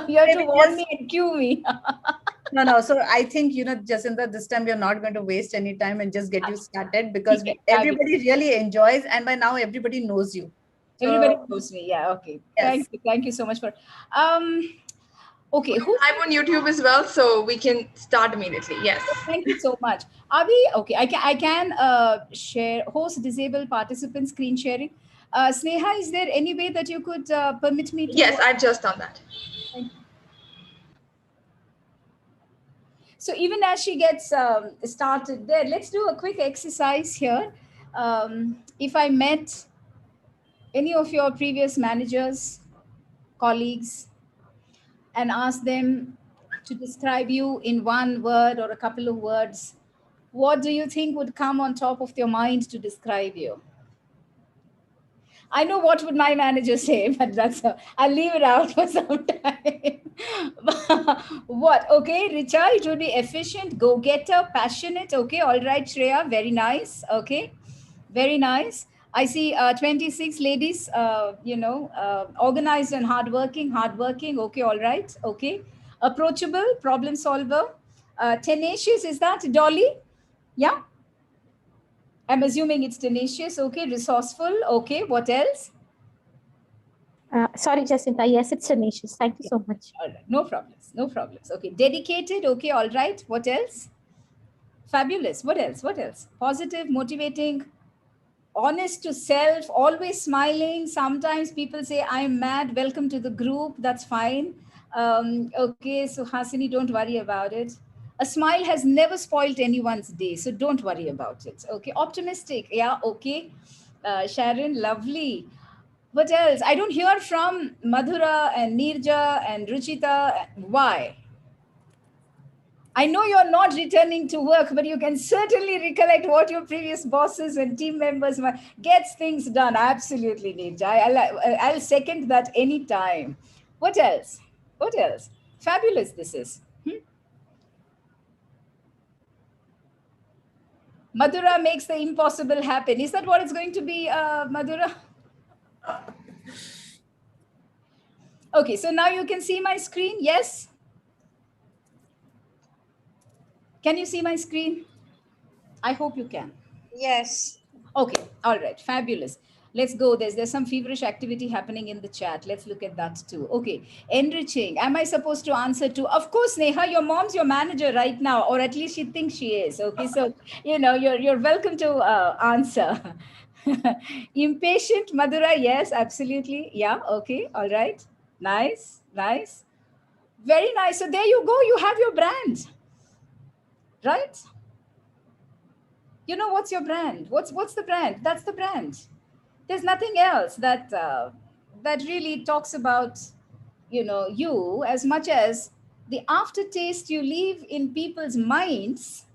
You have to warn me and cue me. No. So I think, Jacintha, this time we are not going to waste any time and just get you started, because everybody really enjoys, and by now everybody knows you. Everybody knows me. Yeah. Okay. Yes. Thank you so much for. Okay. I'm on YouTube as well, so we can start immediately. Yes. Thank you so much. Are we okay? I can share host disable participant screen sharing. Sneha, is there any way that you could permit me to? Yes, I've just done that. Thank you. So even as she gets started there, let's do a quick exercise here. If I met any of your previous managers, colleagues, and asked them to describe you in one word or a couple of words, what do you think would come on top of your mind to describe you? I know what would my manager say, but I'll leave it out for some time. What? Okay, Richa, it would be efficient, go-getter, passionate. Okay, all right, Shreya, very nice. Okay, very nice. I see 26 ladies, organized and hardworking. Okay, all right. Okay, approachable, problem solver. Tenacious, is that Dolly? Yeah. I'm assuming it's tenacious. Okay, resourceful. Okay, what else? Sorry, Jacintha. Yes, it's tenacious. Thank you so much. All right, no problems. No problems. Okay, dedicated. Okay, all right. What else? Fabulous. What else? What else? Positive, motivating, honest to self, always smiling. Sometimes people say, I'm mad. Welcome to the group. That's fine. Okay, so Hasini, don't worry about it. A smile has never spoiled anyone's day, so don't worry about it. Okay, optimistic. Yeah, okay. Sharon, lovely. What else? I don't hear from Madhura and Nirja and Ruchita. Why? I know you're not returning to work, but you can certainly recollect what your previous bosses and team members gets things done. Absolutely, Nirja. I'll second that anytime. What else? What else? Fabulous this is. Madhura makes the impossible happen. Is that what it's going to be, Madhura? Okay, so now you can see my screen. Yes? Can you see my screen? I hope you can. Yes. Okay, all right, fabulous. Let's go. There's some feverish activity happening in the chat. Let's look at that too. Okay, enriching. Am I supposed to answer to? Of course, Neha, your mom's your manager right now, or at least she thinks she is. Okay, so you're welcome to answer. Impatient, Madhura. Yes, absolutely. Yeah. Okay. All right. Nice. Nice. Very nice. So there you go. You have your brand, right? You know what's your brand? What's the brand? That's the brand. There's nothing else that that really talks about you as much as the aftertaste you leave in people's minds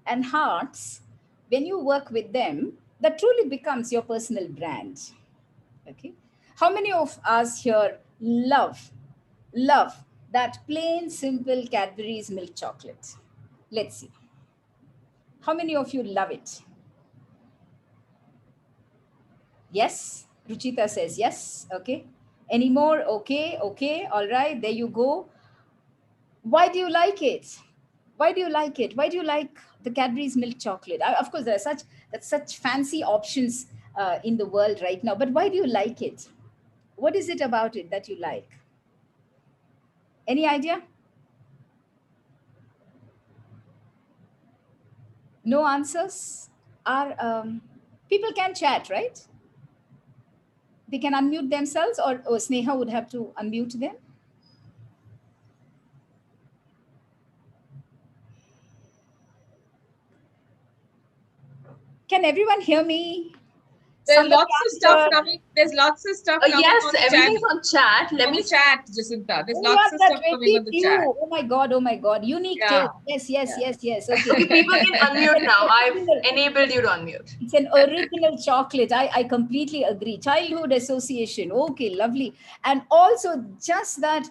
and hearts when you work with them. That truly becomes your personal brand. Okay, how many of us here love that plain simple Cadbury's milk chocolate? Let's see. How many of you love it? Yes, Ruchita says yes. Okay. Any more? Okay, okay, all right, there you go. Why do you like it? Why do you like it? Why do you like the Cadbury's milk chocolate? Of course, there are such fancy options in the world right now, but why do you like it? What is it about it that you like? Any idea? No answers? People can chat, right? They can unmute themselves, or Sneha would have to unmute them. Can everyone hear me? There's lots of stuff coming. There's lots of stuff coming. Yes, on everything's on chat. Let me chat, Jacintha. There's lots of stuff coming on the chat. Oh my God. Unique taste. Yes. Okay. People can unmute now. I've enabled you to unmute. It's an original chocolate. I completely agree. Childhood association. Okay, lovely. And also just that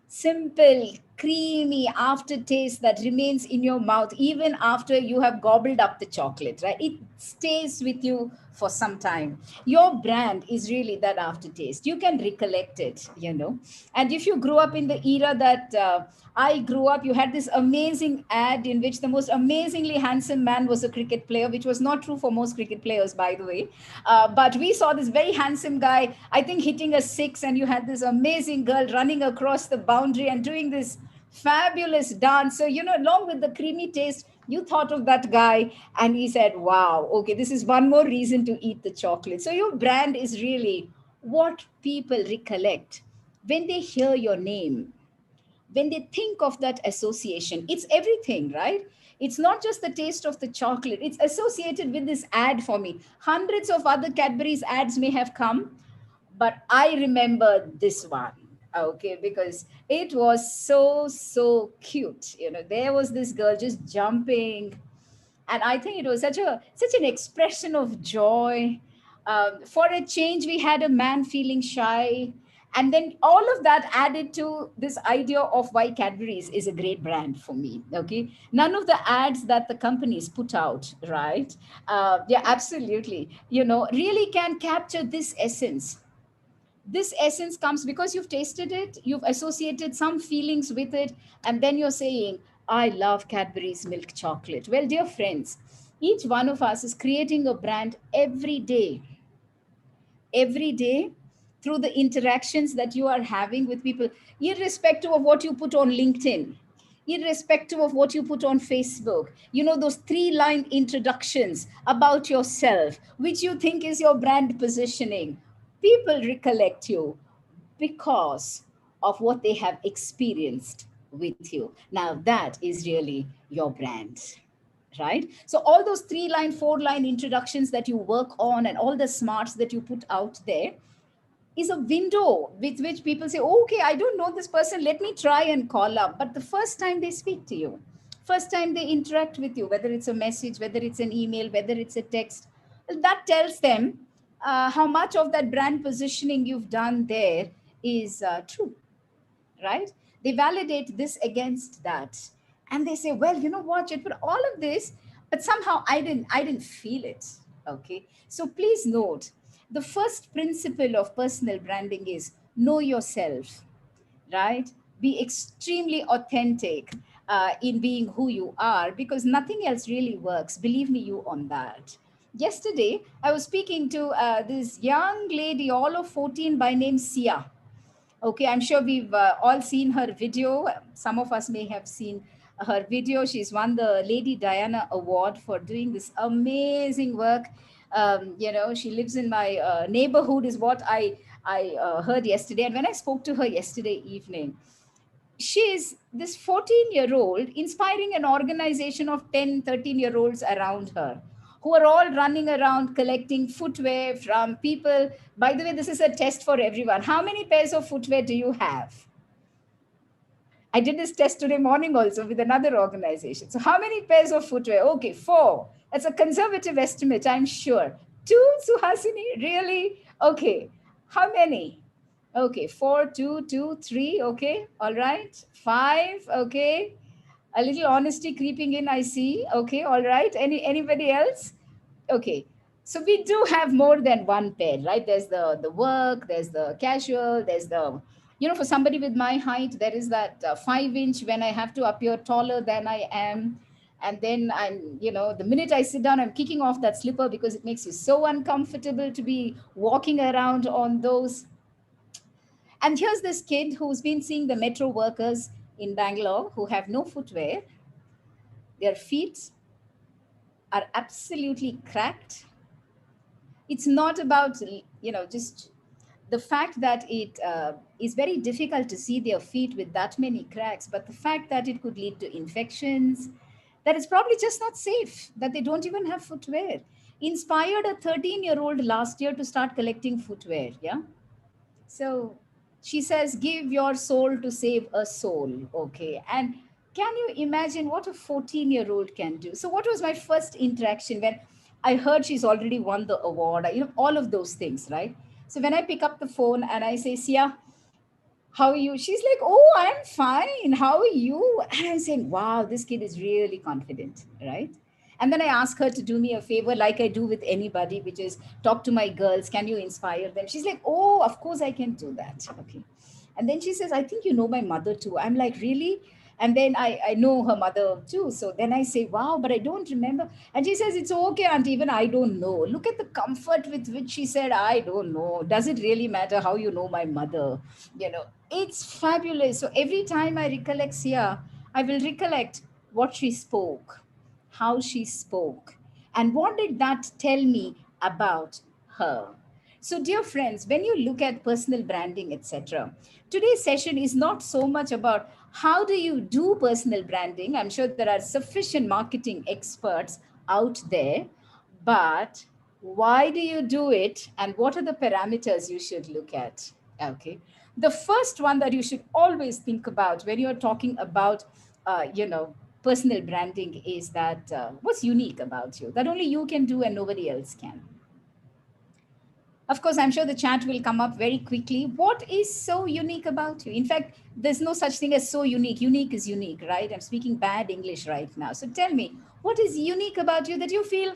simple, creamy aftertaste that remains in your mouth even after you have gobbled up the chocolate, right? It stays with you for some time. Your brand is really that aftertaste. You can recollect it, you know. And if you grew up in the era that I grew up, you had this amazing ad in which the most amazingly handsome man was a cricket player, which was not true for most cricket players, by the way. But we saw this very handsome guy, I think, hitting a six, and you had this amazing girl running across the boundary and doing this fabulous dance. So, you know, along with the creamy taste, you thought of that guy and he said, wow, okay, this is one more reason to eat the chocolate. So, your brand is really what people recollect when they hear your name, when they think of that association. It's everything, right? It's not just the taste of the chocolate, it's associated with this ad for me. Hundreds of other Cadbury's ads may have come, but I remember this one. Okay, because it was so cute. You know, there was this girl just jumping, and I think it was such an expression of joy. For a change, we had a man feeling shy, and then all of that added to this idea of why Cadbury's is a great brand for me. Okay, none of the ads that the companies put out, right? Yeah, absolutely. You know, really can capture this essence. This essence comes because you've tasted it, you've associated some feelings with it, and then you're saying, I love Cadbury's milk chocolate. Well, dear friends, each one of us is creating a brand every day through the interactions that you are having with people, irrespective of what you put on LinkedIn, irrespective of what you put on Facebook. You know, those 3-line introductions about yourself, which you think is your brand positioning. People recollect you because of what they have experienced with you. Now, that is really your brand, right? So all those 3-line, 4-line introductions that you work on and all the smarts that you put out there is a window with which people say, oh, okay, I don't know this person, let me try and call up. But the first time they speak to you, first time they interact with you, whether it's a message, whether it's an email, whether it's a text, that tells them how much of that brand positioning you've done there is true, right? They validate this against that, and they say, well, you know what, it put all of this, but somehow I didn't feel it. Okay, so please note, the first principle of personal branding is know yourself, right? Be extremely authentic in being who you are, because nothing else really works. Believe me, you on that. Yesterday, I was speaking to this young lady, all of 14, by name Sia. Okay, I'm sure we've all seen her video. Some of us may have seen her video. She's won the Lady Diana Award for doing this amazing work. You know, she lives in my neighborhood, is what I heard yesterday. And when I spoke to her yesterday evening, she's this 14-year-old inspiring an organization of 10, 13-year-olds around her, who are all running around collecting footwear from people. By the way, this is a test for everyone. How many pairs of footwear do you have? I did this test today morning also with another organization. So, how many pairs of footwear? Okay, 4. That's a conservative estimate, I'm sure. 2, Suhasini? Really? Okay. How many? Okay, 4, 2, 2, 3. Okay, all right. 5. Okay. A little honesty creeping in, I see. Okay, all right. Anybody else? Okay, so we do have more than one pair, right? There's the work, there's the casual, there's the, you know, for somebody with my height, there is that 5 inch when I have to appear taller than I am. And then I'm, you know, the minute I sit down, I'm kicking off that slipper because it makes you so uncomfortable to be walking around on those. And here's this kid who's been seeing the metro workers in Bangalore who have no footwear. Their feet are absolutely cracked. It's not about, you know, just the fact that it is very difficult to see their feet with that many cracks, but the fact that it could lead to infections, that it's probably just not safe, that they don't even have footwear, inspired a 13-year-old last year to start collecting footwear. Yeah, so she says, give your soul to save a soul. Okay. And can you imagine what a 14-year-old can do? So, what was my first interaction when I heard she's already won the award? You know, all of those things, right? So, when I pick up the phone and I say, Sia, How are you? She's like, oh, I'm fine. How are you? And I'm saying, wow, this kid is really confident, right? And then I ask her to do me a favor, like I do with anybody, which is talk to my girls. Can you inspire them? She's like, oh, of course I can do that. Okay. And then she says, I think you know my mother too. I'm like, really? And then I know her mother too. So then I say, wow, but I don't remember. And she says, it's okay, auntie, even I don't know. Look at the comfort with which she said, I don't know. Does it really matter how you know my mother? It's fabulous. So every time I recollect Sia, I will recollect what she spoke, how she spoke, and what did that tell me about her. So, dear friends, when you look at personal branding, etc., today's session is not so much about how do you do personal branding. I'm sure there are sufficient marketing experts out there, but why do you do it and what are the parameters you should look at? Okay. The first one that you should always think about when you're talking about, personal branding is that what's unique about you that only you can do and nobody else can. Of course, I'm sure the chat will come up very quickly. What is so unique about you? In fact, there's no such thing as so unique. Unique is unique, right? I'm speaking bad English right now. So tell me, what is unique about you that you feel,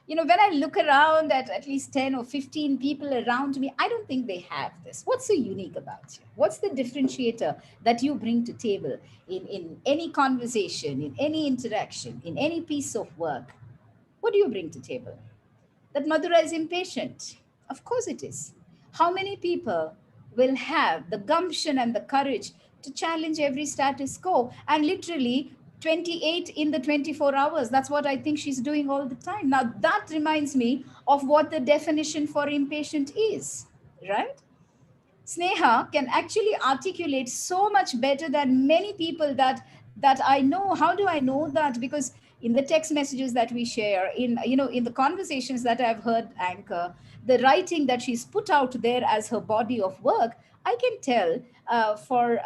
when I look around at least 10 or 15 people around me, I don't think they have this. What's so unique about you? What's the differentiator that you bring to table in any conversation, in any interaction, in any piece of work? What do you bring to table? That Madhura is impatient. Of course it is. How many people will have the gumption and the courage to challenge every status quo and literally 28 in the 24 hours? That's what I think she's doing all the time. Now, that reminds me of what the definition for impatient is, right? Sneha can actually articulate so much better than many people that I know. How do I know that? Because in the text messages that we share, in the conversations that I've heard Anchor, the writing that she's put out there as her body of work, I can tell. For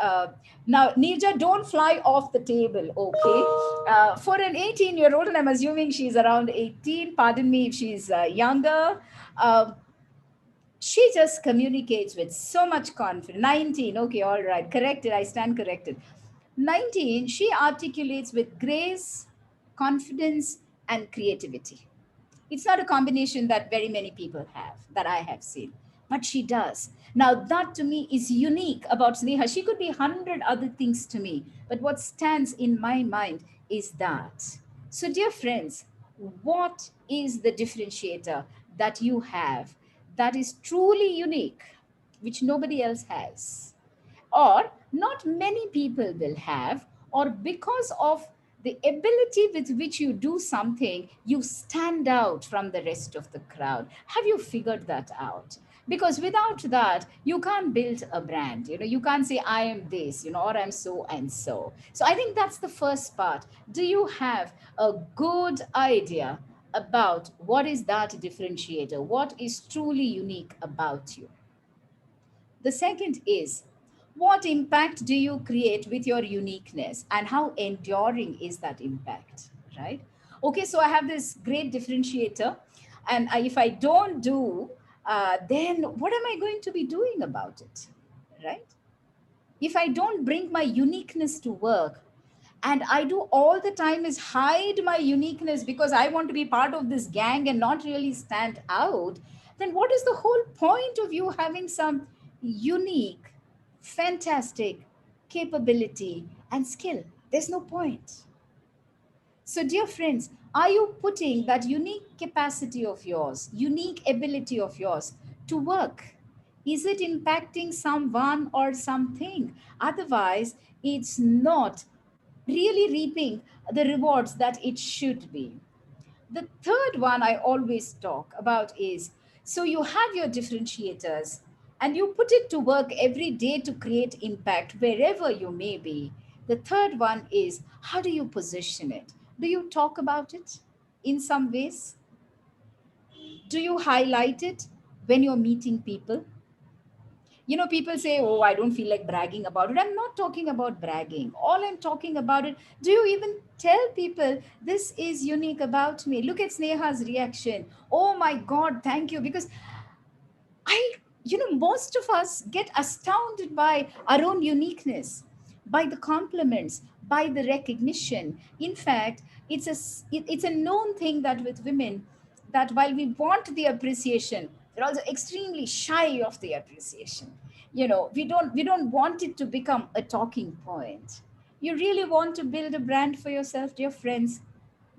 now, Nirja, don't fly off the table, okay? For an 18-year-old, and I'm assuming she's around 18. Pardon me if she's younger. Uh, she just communicates with so much confidence. 19, okay, all right, corrected, I stand corrected. 19, she articulates with grace, confidence, and creativity. It's not a combination that very many people have, that I have seen, but she does. Now, that to me is unique about Sneha. She could be 100 other things to me, but what stands in my mind is that. So, dear friends, what is the differentiator that you have that is truly unique, which nobody else has? Or not many people will have, or because of the ability with which you do something, you stand out from the rest of the crowd. Have you figured that out? Because without that, you can't build a brand. You can't say, I am this, or I'm so and so. So I think that's the first part. Do you have a good idea about what is that differentiator? What is truly unique about you? The second is, what impact do you create with your uniqueness and how enduring is that impact, right? Okay, so I have this great differentiator, and if I don't do, then what am I going to be doing about it, right? If I don't bring my uniqueness to work, and I do all the time is hide my uniqueness because I want to be part of this gang and not really stand out, then what is the whole point of you having some unique, fantastic capability and skill? There's no point. So, dear friends, are you putting that unique capacity of yours, unique ability of yours to work? Is it impacting someone or something? Otherwise, it's not really reaping the rewards that it should be. The third one I always talk about is, so you have your differentiators and you put it to work every day to create impact wherever you may be. The third one is, how do you position it? Do you talk about it in some ways? Do you highlight it when you're meeting people? People say, oh, I don't feel like bragging about it. I'm not talking about bragging. All I'm talking about it, do you even tell people this is unique about me? Look at Sneha's reaction. Oh my God, thank you. Because I Most of us get astounded by our own uniqueness, by the compliments, by the recognition. In fact, it's a known thing that with women, that while we want the appreciation, they're also extremely shy of the appreciation. We don't want it to become a talking point. You really want to build a brand for yourself, dear friends.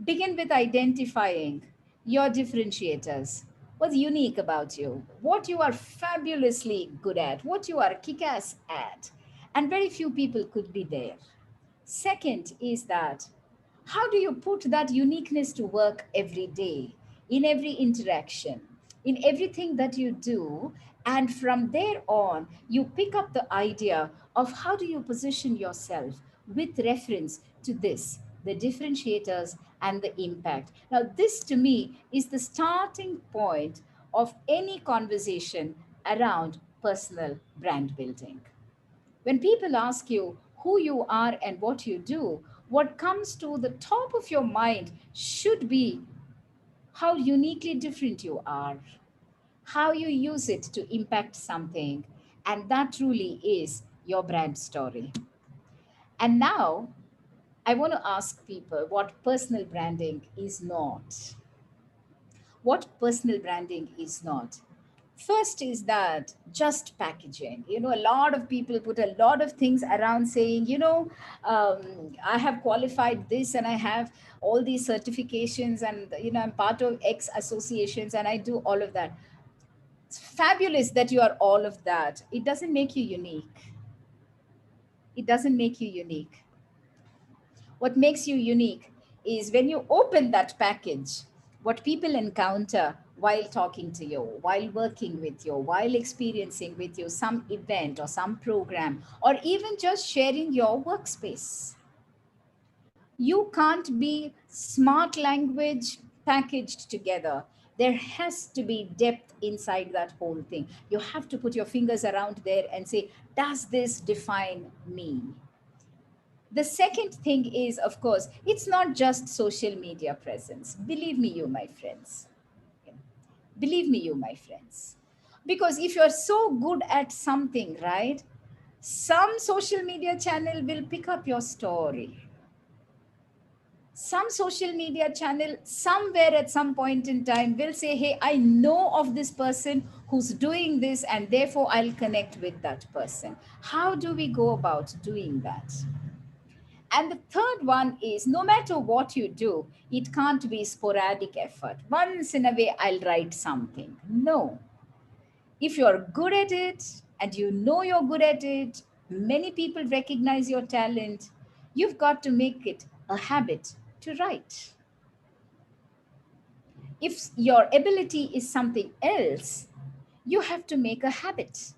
Begin with identifying your differentiators. What's unique about you? What you are fabulously good at? What you are kick ass at? And very few people could be there. Second is that how do you put that uniqueness to work every day, in every interaction, in everything that you do? And from there on, you pick up the idea of how do you position yourself with reference to this, the differentiators and the impact. Now, this to me is the starting point of any conversation around personal brand building. When people ask you who you are and what you do, what comes to the top of your mind should be how uniquely different you are, how you use it to impact something, and that truly is your brand story. And now I want to ask people what personal branding is not. What personal branding is not. First is that just packaging. A lot of people put a lot of things around saying, I have qualified this and I have all these certifications and, I'm part of X associations and I do all of that. It's fabulous that you are all of that. It doesn't make you unique. It doesn't make you unique. What makes you unique is when you open that package, what people encounter while talking to you, while working with you, while experiencing with you some event or some program, or even just sharing your workspace. You can't be smart language packaged together. There has to be depth inside that whole thing. You have to put your fingers around there and say, does this define me? The second thing is, of course, it's not just social media presence. Believe me, you, my friends. Believe me, you, my friends. Because if you're so good at something, right, some social media channel will pick up your story. Some social media channel somewhere at some point in time will say, hey, I know of this person who's doing this, and therefore I'll connect with that person. How do we go about doing that? And the third one is no matter what you do, it can't be sporadic effort. Once in a way, I'll write something. No. If you're good at it and you know you're good at it, many people recognize your talent, you've got to make it a habit to write. If your ability is something else, you have to make a habit.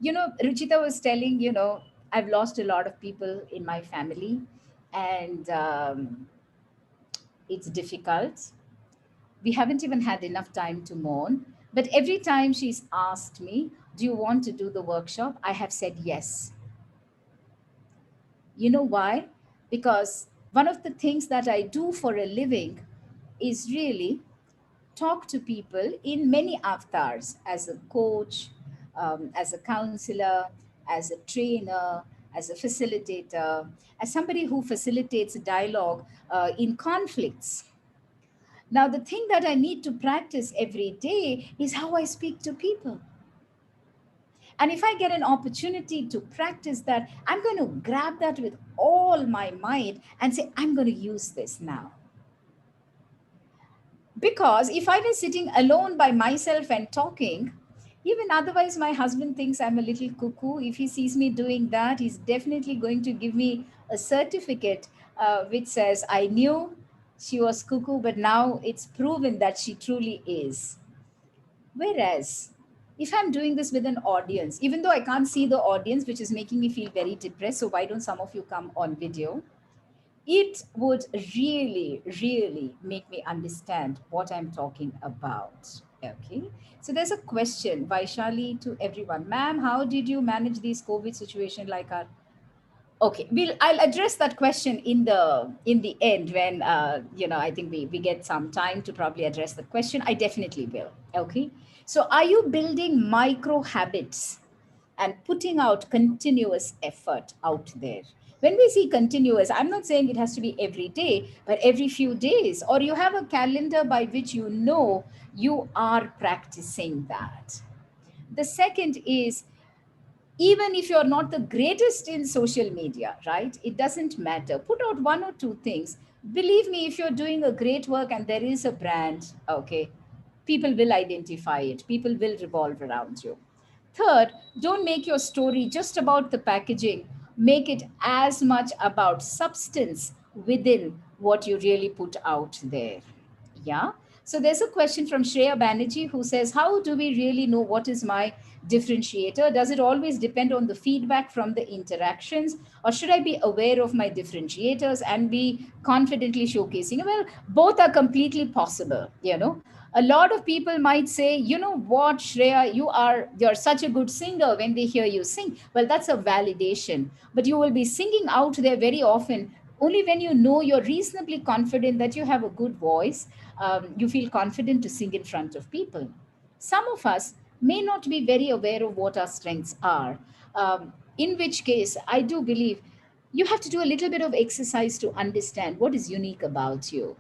Ruchita was telling, I've lost a lot of people in my family, and it's difficult. We haven't even had enough time to mourn. But every time she's asked me, do you want to do the workshop? I have said yes. You know why? Because one of the things that I do for a living is really talk to people in many avatars, as a coach, as a counselor, as a trainer, as a facilitator, as somebody who facilitates dialogue in conflicts. Now, the thing that I need to practice every day is how I speak to people. And if I get an opportunity to practice that, I'm going to grab that with all my might and say, I'm going to use this now. Because if I was sitting alone by myself and talking, even otherwise, my husband thinks I'm a little cuckoo. If he sees me doing that, he's definitely going to give me a certificate which says, I knew she was cuckoo, but now it's proven that she truly is. Whereas, if I'm doing this with an audience, even though I can't see the audience, which is making me feel very depressed, so why don't some of you come on video? It would really, really make me understand what I'm talking about. Okay. So there's a question, Vaishali, to everyone. Ma'am, how did you manage these COVID situation like our Okay, I'll address that question in the end when I think we get some time to probably address the question. I definitely will. Okay. So, are you building micro habits and putting out continuous effort out there? When we see continuous, I'm not saying it has to be every day, but every few days, or you have a calendar by which you know you are practicing that. The second is, even if you're not the greatest in social media, right? It doesn't matter. Put out one or two things. Believe me, if you're doing a great work and there is a brand, okay, people will identify it, people will revolve around you. Third, don't make your story just about the packaging. Make it as much about substance within what you really put out there. Yeah. So there's a question from Shreya Banerjee who says, how do we really know what is my differentiator? Does it always depend on the feedback from the interactions? Or should I be aware of my differentiators and be confidently showcasing? Well, both are completely possible. A lot of people might say, you know what, Shreya, you're such a good singer when they hear you sing. Well, that's a validation. But you will be singing out there very often only when you know you're reasonably confident that you have a good voice. You feel confident to sing in front of people. Some of us may not be very aware of what our strengths are, in which case, I do believe you have to do a little bit of exercise to understand what is unique about you.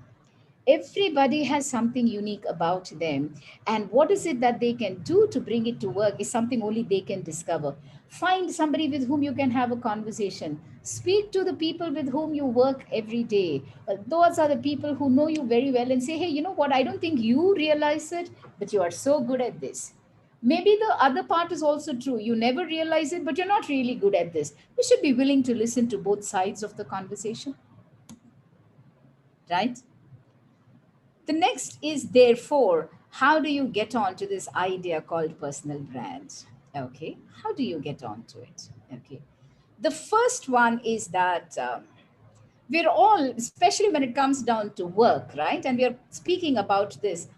Everybody has something unique about them, and what is it that they can do to bring it to work is something only they can discover. Find somebody with whom you can have a conversation. Speak to the people with whom you work every day. Those are the people who know you very well, and say, hey, you know what, I don't think you realize it, but you are so good at this. Maybe the other part is also true. You never realize it, but you're not really good at this. You should be willing to listen to both sides of the conversation, right? The next is, therefore, how do you get onto this idea called personal brand? Okay, how do you get onto it? Okay, the first one is that we're all, especially when it comes down to work, right? And we are speaking about this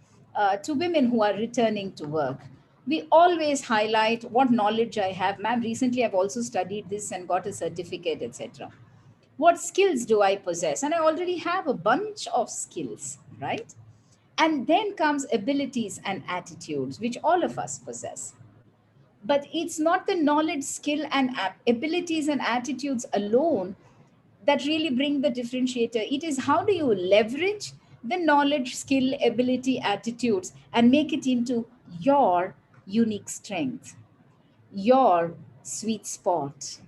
to women who are returning to work. We always highlight what knowledge I have. Ma'am, recently I've also studied this and got a certificate, etc. What skills do I possess? And I already have a bunch of skills, right? And then comes abilities and attitudes, which all of us possess. But it's not the knowledge, skill, and abilities and attitudes alone that really bring the differentiator. It is how do you leverage the knowledge, skill, ability, attitudes and make it into your unique strength, your sweet spot.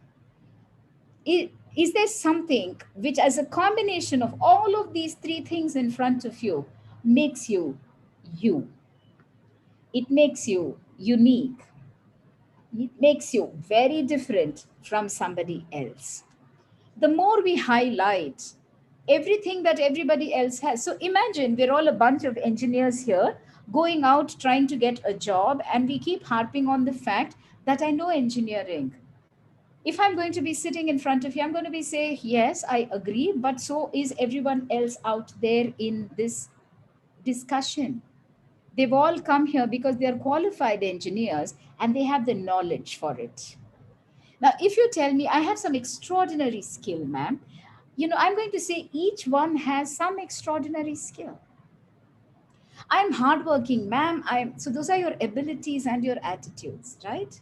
Is there something which, as a combination of all of these three things in front of you, makes you you? It makes you unique. It makes you very different from somebody else. The more we highlight everything that everybody else has. So imagine we're all a bunch of engineers here going out trying to get a job, and we keep harping on the fact that I know engineering. If I'm going to be sitting in front of you, I'm going to be saying, yes, I agree, but so is everyone else out there in this discussion. They've all come here because they're qualified engineers and they have the knowledge for it. Now, if you tell me I have some extraordinary skill, ma'am, I'm going to say each one has some extraordinary skill. I'm hardworking, ma'am. So those are your abilities and your attitudes, right?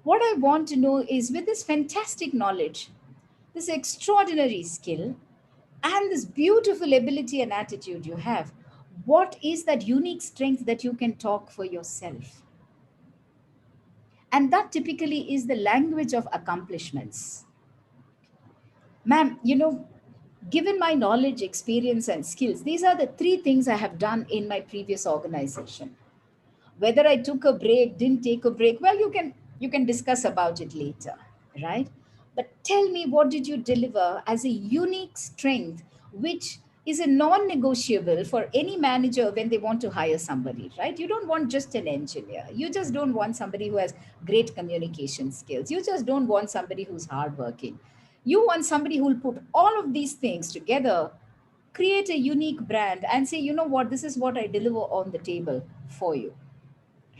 What I want to know is, with this fantastic knowledge, this extraordinary skill, and this beautiful ability and attitude you have, what is that unique strength that you can talk for yourself? And that typically is the language of accomplishments. Ma'am, given my knowledge, experience, and skills, these are the three things I have done in my previous organization. Whether I took a break, didn't take a break, well, you can discuss about it later, right? But tell me, what did you deliver as a unique strength, which is a non-negotiable for any manager when they want to hire somebody, right? You don't want just an engineer. You just don't want somebody who has great communication skills. You just don't want somebody who's hardworking. You want somebody who will put all of these things together, create a unique brand, and say, you know what, this is what I deliver on the table for you,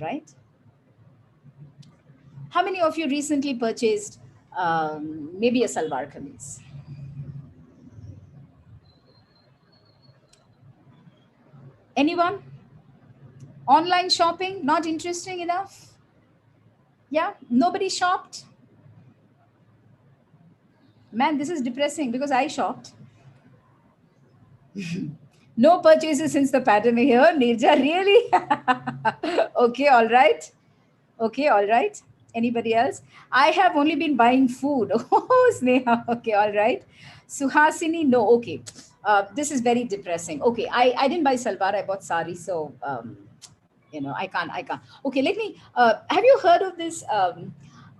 right? How many of you recently purchased maybe a salwar kameez? Anyone? Online shopping, not interesting enough? Yeah, nobody shopped. Man, this is depressing because I shopped. No purchases since the pandemic here. Nirja, really? Okay, all right. Okay, all right. Anybody else? I have only been buying food. Oh, Sneha. Okay, all right. Suhasini, no. Okay. This is very depressing. Okay, I didn't buy salwar. I bought sari. So, I can't. Okay, let me. Have you heard of this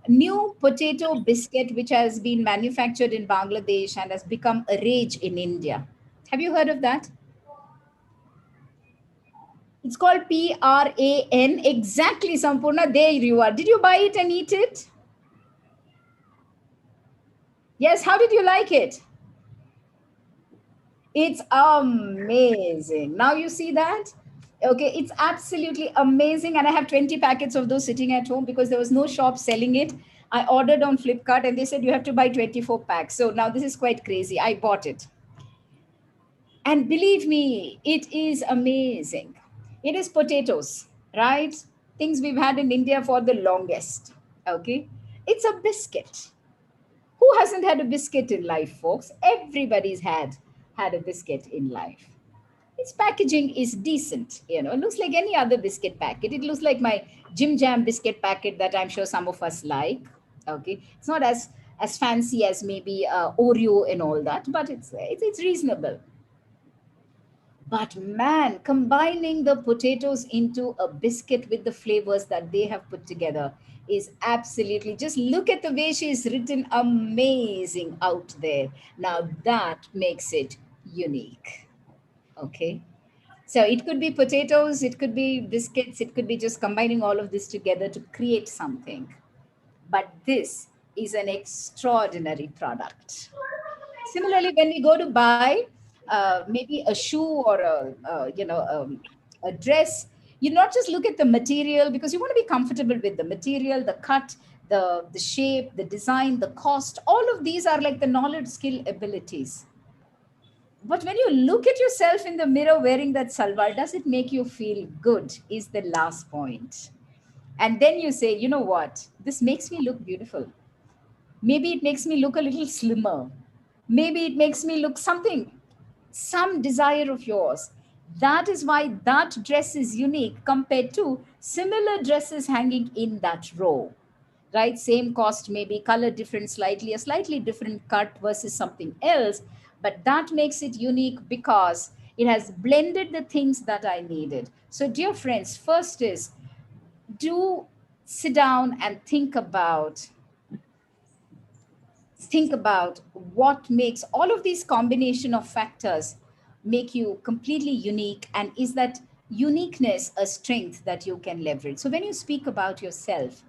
new potato biscuit which has been manufactured in Bangladesh and has become a rage in India? Have you heard of that? It's called PRAN. Exactly, Sampurna. There you are. Did you buy it and eat it? Yes. How did you like it? It's amazing. Now you see that? Okay, it's absolutely amazing. And I have 20 packets of those sitting at home because there was no shop selling it. I ordered on Flipkart and they said you have to buy 24 packs. So now this is quite crazy. I bought it. And believe me, it is amazing. It is potatoes, right? Things we've had in India for the longest. Okay. It's a biscuit. Who hasn't had a biscuit in life, folks? Everybody's had a biscuit in life. Its packaging is decent, it looks like any other biscuit packet. It looks like my Jim Jam biscuit packet that I'm sure some of us like. Okay, it's not as fancy as maybe Oreo and all that, but it's reasonable. But man, combining the potatoes into a biscuit with the flavors that they have put together is absolutely, just look at the way she's written, amazing out there. Now that makes it unique. Okay. So it could be potatoes, it could be biscuits, it could be just combining all of this together to create something. But this is an extraordinary product. Similarly, when we go to buy maybe a shoe or a dress, you not just look at the material because you want to be comfortable with the material, the cut, the shape, the design, the cost. All of these are like the knowledge, skill, abilities. But when you look at yourself in the mirror wearing that salwar, does it make you feel good? Is the last point. And then you say, you know what? This makes me look beautiful. Maybe it makes me look a little slimmer. Maybe it makes me look something, some desire of yours. That is why that dress is unique compared to similar dresses hanging in that row, right? Same cost, maybe color different slightly, a slightly different cut versus something else. But that makes it unique because it has blended the things that I needed. So, dear friends, first is do sit down and think about what makes all of these combination of factors make you completely unique, and is that uniqueness a strength that you can leverage. So when you speak about yourself,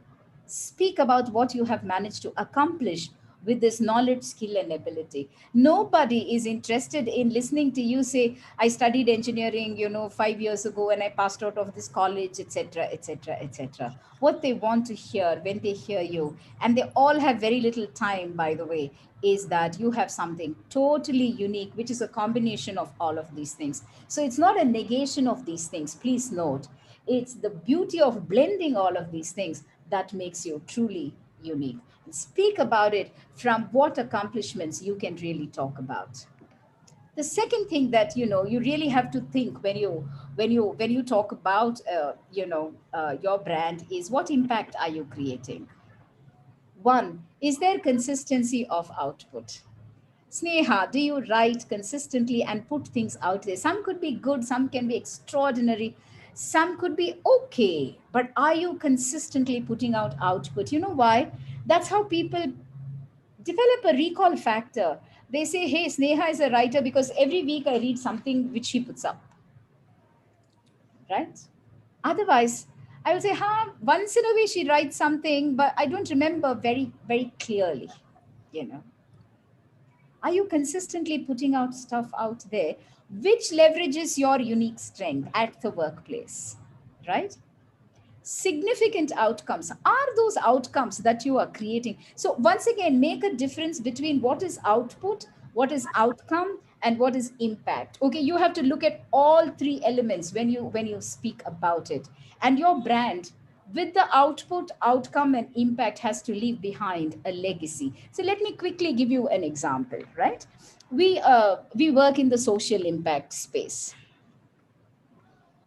speak about what you have managed to accomplish with this knowledge, skill, and ability. Nobody is interested in listening to you say, I studied engineering, 5 years ago and I passed out of this college, etc., etc., etc. What they want to hear when they hear you, and they all have very little time, by the way, is that you have something totally unique, which is a combination of all of these things. So it's not a negation of these things, please note. It's the beauty of blending all of these things that makes you truly unique. Speak about it from what accomplishments you can really talk about. The second thing that you really have to think when you talk about your brand is, what impact are you creating? One, is there consistency of output? Sneha, do you write consistently and put things out there? Some could be good, some can be extraordinary, some could be okay. But are you consistently putting out output? You know why? That's how people develop a recall factor. They say, hey, Sneha is a writer because every week I read something which she puts up, right? Otherwise, I will say, once in a way she writes something, but I don't remember very, very clearly, you know. Are you consistently putting out stuff out there which leverages your unique strength at the workplace, right? Significant outcomes are those outcomes that you are creating. So once again, make a difference between what is output, what is outcome, and what is impact. Okay, you have to look at all three elements when you speak about it. And your brand, with the output, outcome, and impact, has to leave behind a legacy. So let me quickly give you an example, right? We work in the social impact space.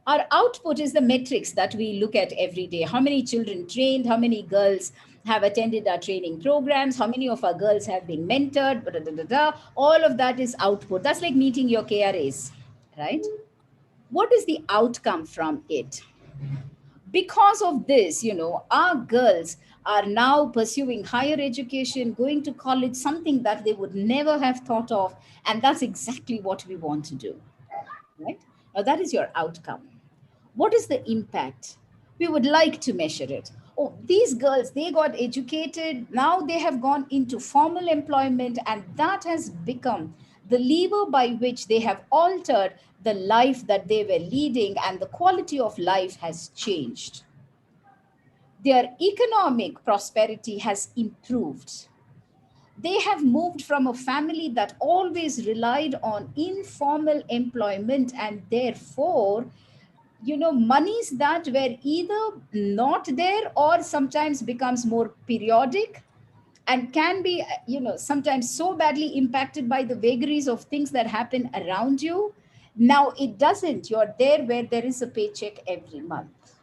Our output is the metrics that we look at every day. How many children trained, how many girls have attended our training programs, how many of our girls have been mentored, da, da, da, da. All of that is output. That's like meeting your KRAs, right? What is the outcome from it? Because of this, our girls are now pursuing higher education, going to college, something that they would never have thought of. And that's exactly what we want to do, right? Now, that is your outcome. What is the impact? We would like to measure it. Oh, these girls, they got educated, now they have gone into formal employment, and that has become the lever by which they have altered the life that they were leading, and the quality of life has changed. Their economic prosperity has improved. They have moved from a family that always relied on informal employment, and therefore, monies that were either not there or sometimes becomes more periodic, and can be, sometimes so badly impacted by the vagaries of things that happen around you. Now it doesn't. You're there where there is a paycheck every month.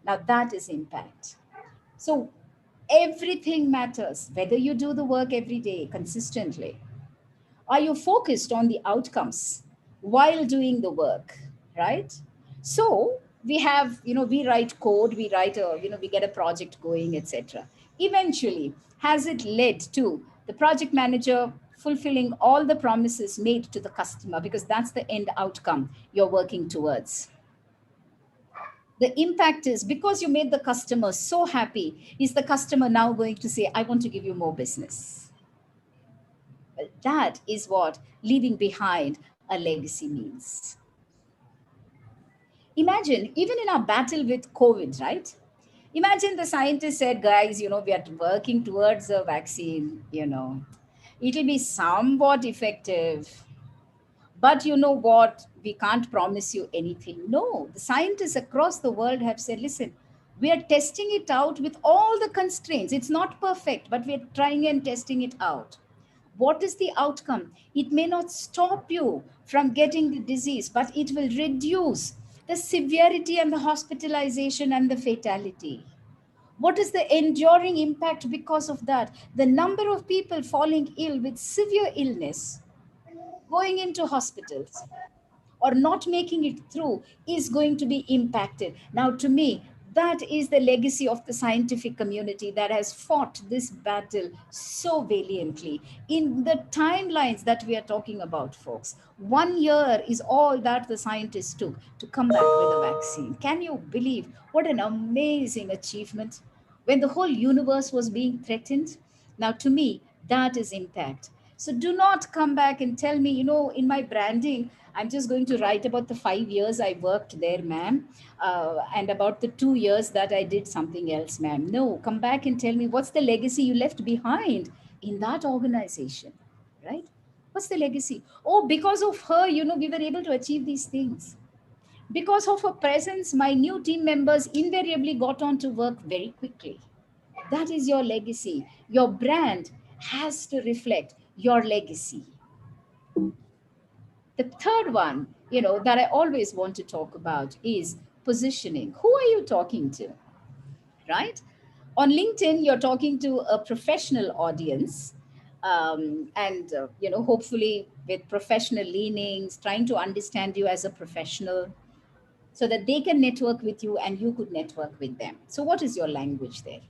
Now that is impact. So everything matters, whether you do the work every day consistently. Are you focused on the outcomes while doing the work, right? So we have, we write code, we write a, we get a project going, etc. Eventually, has it led to the project manager fulfilling all the promises made to the customer? Because that's the end outcome you're working towards. The impact is, because you made the customer so happy, is the customer now going to say, I want to give you more business? Well, that is what leaving behind a legacy means. Imagine, even in our battle with COVID, right? Imagine the scientists said, guys, we are working towards a vaccine, it'll be somewhat effective. But you know what? We can't promise you anything. No, the scientists across the world have said, listen, we are testing it out with all the constraints. It's not perfect, but we're trying and testing it out. What is the outcome? It may not stop you from getting the disease, but it will reduce the severity and the hospitalization and the fatality. What is the enduring impact because of that? The number of people falling ill with severe illness, going into hospitals, or not making it through is going to be impacted. Now, to me, that is the legacy of the scientific community that has fought this battle so valiantly. In the timelines that we are talking about, folks, 1 year is all that the scientists took to come back with a vaccine. Can you believe what an amazing achievement when the whole universe was being threatened? Now, to me, that is impact. So do not come back and tell me, in my branding, I'm just going to write about the 5 years I worked there, ma'am, and about the 2 years that I did something else, ma'am. No, come back and tell me what's the legacy you left behind in that organization, right? What's the legacy? Oh, because of her, we were able to achieve these things. Because of her presence, my new team members invariably got on to work very quickly. That is your legacy. Your brand has to reflect your legacy. The third one, that I always want to talk about is positioning. Who are you talking to, right? On LinkedIn, you're talking to a professional audience, and hopefully with professional leanings, trying to understand you as a professional, so that they can network with you and you could network with them. So, what is your language there?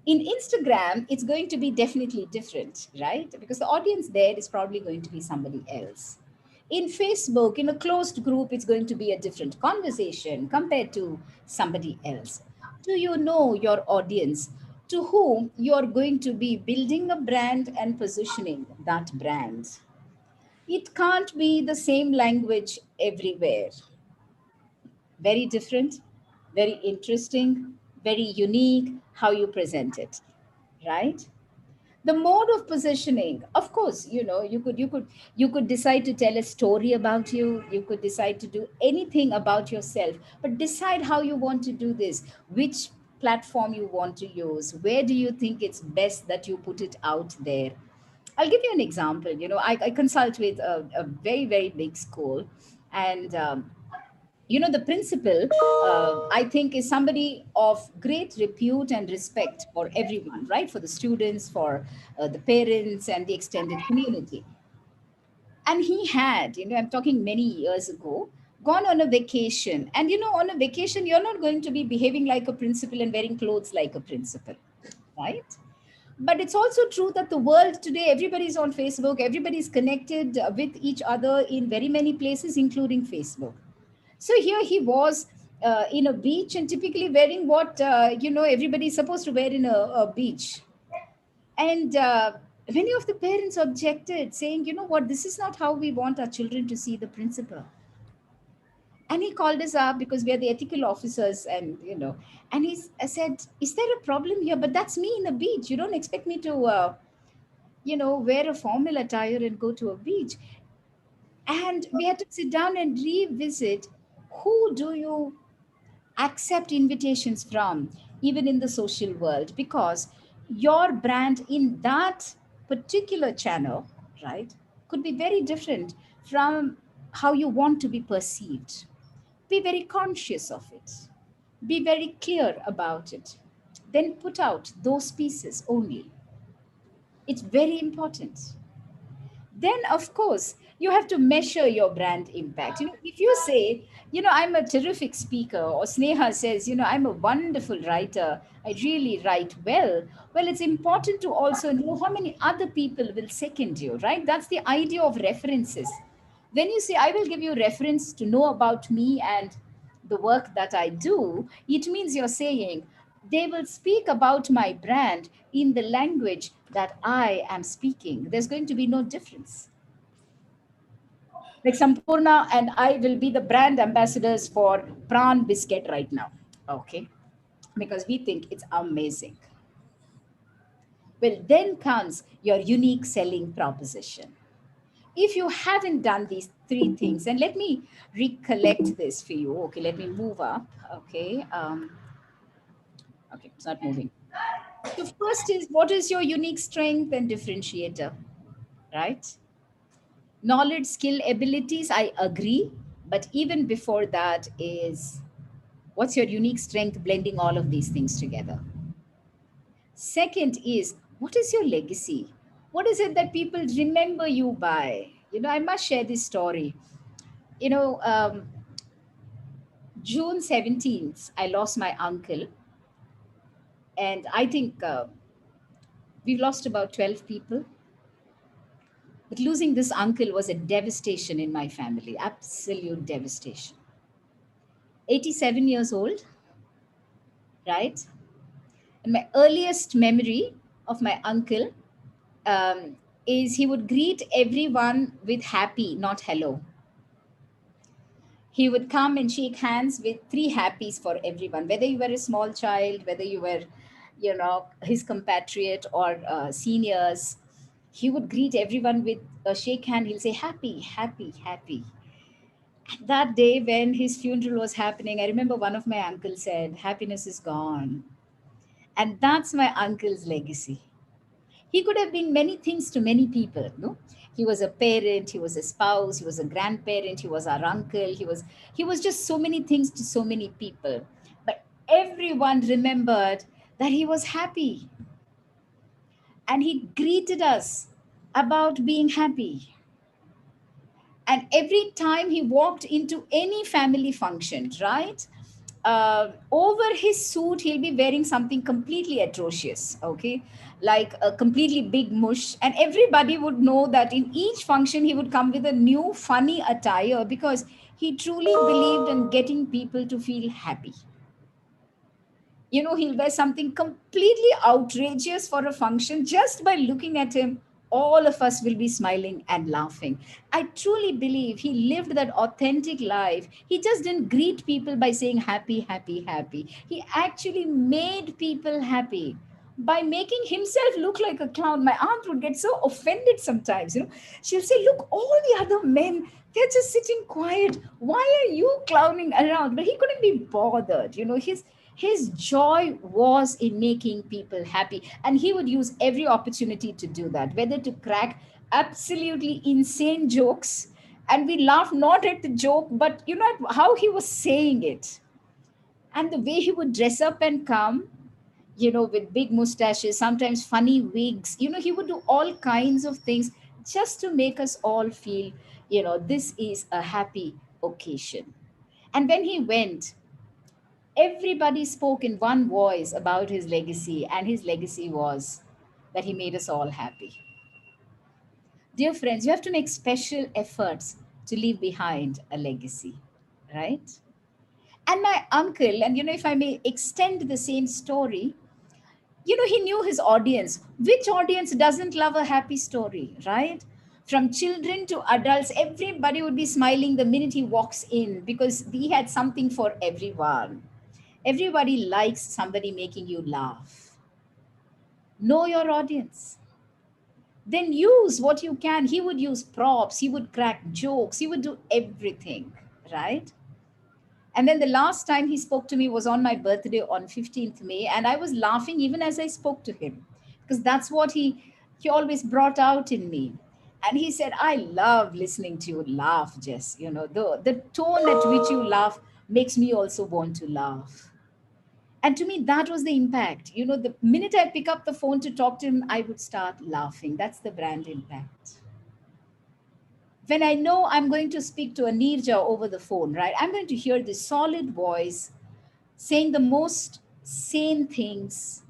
In Instagram, it's going to be definitely different, right? Because the audience there is probably going to be somebody else. In Facebook, in a closed group, it's going to be a different conversation compared to somebody else. Do you know your audience to whom you're going to be building a brand and positioning that brand? It can't be the same language everywhere. Very different, very interesting, very unique how you present it, right? The mode of positioning, of course, you could decide to tell a story about you. You could decide to do anything about yourself, but decide how you want to do this, which platform you want to use, where do you think it's best that you put it out there. I'll give you an example. I consult with a very, very big school, and the principal, I think, is somebody of great repute and respect for everyone, right? For the students, for the parents, and the extended community. And he had, I'm talking many years ago, gone on a vacation. And on a vacation, you're not going to be behaving like a principal and wearing clothes like a principal, right? But it's also true that the world today, everybody's on Facebook, everybody's connected with each other in very many places, including Facebook. So here he was in a beach, and typically wearing what everybody's supposed to wear in a beach. And many of the parents objected, saying, "You know what? This is not how we want our children to see the principal." And he called us up because we are the ethical officers, and and I said, "Is there a problem here? But that's me in a beach. You don't expect me to, wear a formal attire and go to a beach." And we had to sit down and revisit, who do you accept invitations from, even in the social world, because your brand in that particular channel, right, could be very different from how you want to be perceived. Be very conscious of it, be very clear about it, then put out those pieces only. It's very important. Then of course you have to measure your brand impact. If you say, I'm a terrific speaker, or Sneha says, I'm a wonderful writer, I really write well, it's important to also know how many other people will second you, right? That's the idea of references. When you say, I will give you reference to know about me and the work that I do, it means you're saying they will speak about my brand in the language that I am speaking. There's going to be no difference. Like Sampurna and I will be the brand ambassadors for prawn biscuit right now. Okay. Because we think it's amazing. Well, then comes your unique selling proposition. If you haven't done these three things, and let me recollect this for you. Okay, let me move up. Okay. Okay, it's not moving. So first is, what is your unique strength and differentiator, right? Knowledge, skill, abilities, I agree. But even before that is, what's your unique strength, blending all of these things together? Second is, what is your legacy? What is it that people remember you by? I must share this story. You know, um, June 17th, I lost my uncle. And I think we've lost about 12 people. But losing this uncle was a devastation in my family, absolute devastation. 87 years old, right? And my earliest memory of my uncle is he would greet everyone with happy, not hello. He would come and shake hands with three happies for everyone, whether you were a small child, whether you were, his compatriot or seniors. He would greet everyone with a shake hand. He'll say, happy, happy, happy. That day when his funeral was happening, I remember one of my uncles said, happiness is gone. And that's my uncle's legacy. He could have been many things to many people. No, he was a parent, he was a spouse, he was a grandparent, he was our uncle, he was just so many things to so many people. But everyone remembered that he was happy, and he greeted us about being happy. And every time he walked into any family function, right, over his suit he'll be wearing something completely atrocious, okay, like a completely big mush, and everybody would know that in each function he would come with a new funny attire, because he truly believed in getting people to feel happy. He'll wear something completely outrageous for a function. Just by looking at him, all of us will be smiling and laughing. I truly believe he lived that authentic life. He just didn't greet people by saying happy, happy, happy. He actually made people happy by making himself look like a clown. My aunt would get so offended sometimes, She'll say, look, all the other men, they're just sitting quiet. Why are you clowning around? But he couldn't be bothered, his joy was in making people happy. And he would use every opportunity to do that, whether to crack absolutely insane jokes. And we laugh not at the joke, but how he was saying it. And the way he would dress up and come, with big mustaches, sometimes funny wigs. He would do all kinds of things just to make us all feel, this is a happy occasion. And when he went, everybody spoke in one voice about his legacy, and his legacy was that he made us all happy. Dear friends, you have to make special efforts to leave behind a legacy, right? And my uncle, and if I may extend the same story, he knew his audience. Which audience doesn't love a happy story, right? From children to adults, everybody would be smiling the minute he walks in because he had something for everyone. Everybody likes somebody making you laugh. Know your audience. Then use what you can. He would use props, he would crack jokes, he would do everything, right? And then the last time he spoke to me was on my birthday on 15th May. And I was laughing even as I spoke to him because that's what he always brought out in me. And he said, I love listening to you laugh, Jess. The tone at which you laugh makes me also want to laugh. And to me, that was the impact. The minute I pick up the phone to talk to him, I would start laughing. That's the brand impact. When I know I'm going to speak to a Nirja over the phone, right? I'm going to hear this solid voice saying the most sane things.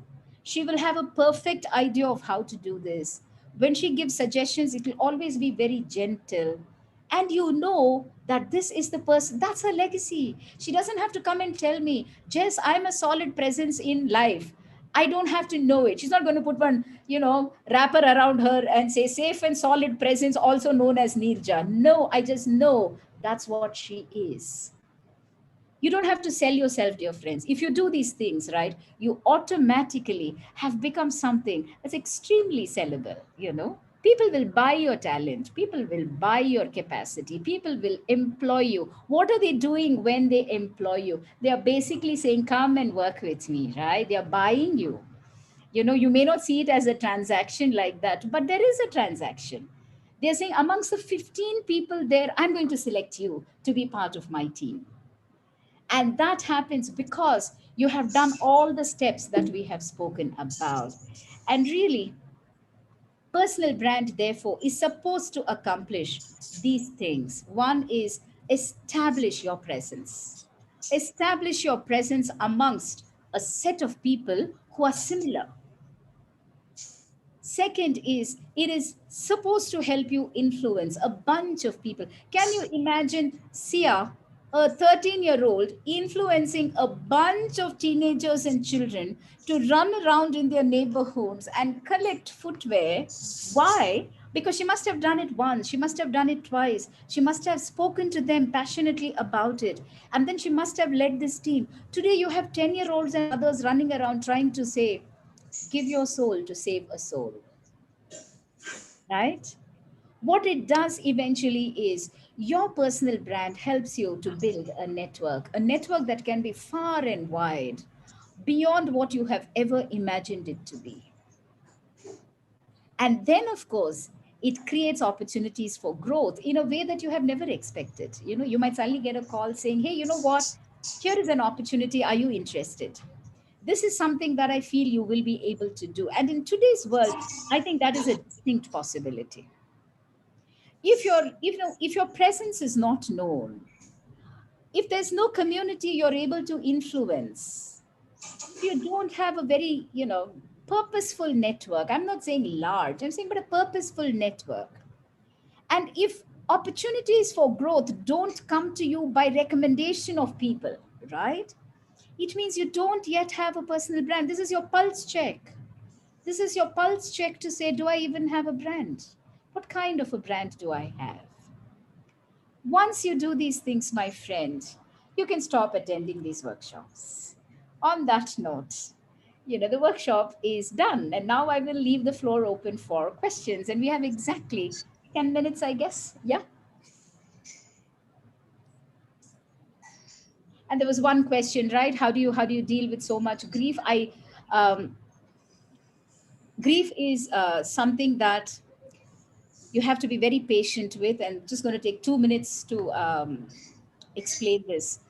She will have a perfect idea of how to do this. When she gives suggestions, it will always be very gentle. And that this is the person, that's her legacy. She doesn't have to come and tell me, Jess, I'm a solid presence in life. I don't have to know it. She's not going to put one, wrapper around her and say safe and solid presence, also known as Nirja. No, I just know that's what she is. You don't have to sell yourself, dear friends. If you do these things, right, you automatically have become something that's extremely sellable. People will buy your talent, people will buy your capacity, people will employ you. What are they doing when they employ you? They are basically saying, come and work with me, right? They are buying you. You may not see it as a transaction like that, but there is a transaction. They're saying, amongst the 15 people there, I'm going to select you to be part of my team. And that happens because you have done all the steps that we have spoken about. And really, personal brand, therefore, is supposed to accomplish these things. One is establish your presence. Establish your presence amongst a set of people who are similar. Second is it is supposed to help you influence a bunch of people. Can you imagine Sia, a 13-year-old, influencing a bunch of teenagers and children to run around in their neighborhoods and collect footwear? Why? Because she must have done it once, she must have done it twice, she must have spoken to them passionately about it, and then she must have led this team. Today, you have 10-year-olds and others running around trying to say, give your soul to save a soul, right? What it does eventually is your personal brand helps you to build a network that can be far and wide, beyond what you have ever imagined it to be. And then, of course, it creates opportunities for growth in a way that you have never expected. You might suddenly get a call saying, hey, you know what? Here is an opportunity. Are you interested? This is something that I feel you will be able to do. And in today's world, I think that is a distinct possibility. If your presence is not known, if there's no community you're able to influence, if you don't have a very purposeful network, I'm not saying large, I'm saying but a purposeful network, and if opportunities for growth don't come to you by recommendation of people, right, it means you don't yet have a personal brand. This is your pulse check. This is your pulse check to say, do I even have a brand? What kind of a brand do I have? Once you do these things, my friend, you can stop attending these workshops. On that note, The workshop is done. And now I will leave the floor open for questions. And we have exactly 10 minutes, I guess. Yeah. And there was one question, right? How do you deal with so much grief? Um, Grief is something that you have to be very patient with. And just going to take 2 minutes to explain this.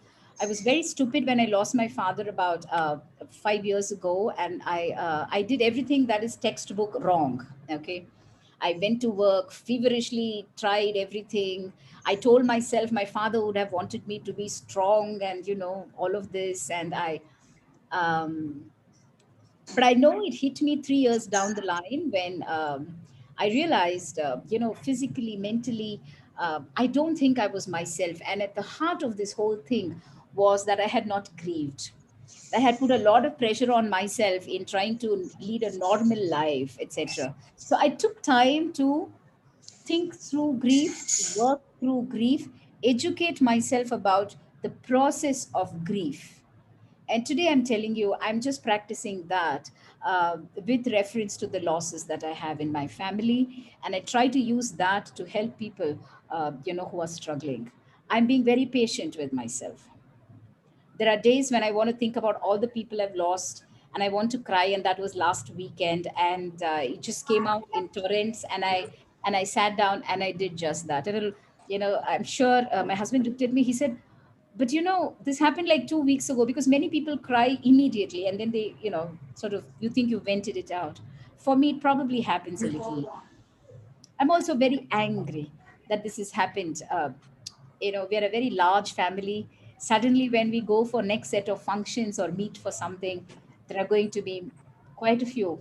I was very stupid when I lost my father about 5 years ago, and I did everything that is textbook wrong. Okay, I went to work feverishly, tried everything. I told myself my father would have wanted me to be strong, and all of this, and um, but I know it hit me 3 years down the line when I realized, physically, mentally, I don't think I was myself. And at the heart of this whole thing was that I had not grieved. I had put a lot of pressure on myself in trying to lead a normal life, etc. So I took time to think through grief, work through grief, educate myself about the process of grief. And today I'm telling you, I'm just practicing that with reference to the losses that I have in my family. And I try to use that to help people, who are struggling. I'm being very patient with myself. There are days when I want to think about all the people I've lost and I want to cry. And that was last weekend. And it just came out in torrents. And I sat down and I did just that. And I'm sure my husband looked at me. He said, but this happened like 2 weeks ago, because many people cry immediately and then they, sort of, you think you vented it out. For me, it probably happens a little. I'm also very angry that this has happened. We're a very large family. Suddenly, when we go for next set of functions or meet for something, there are going to be quite a few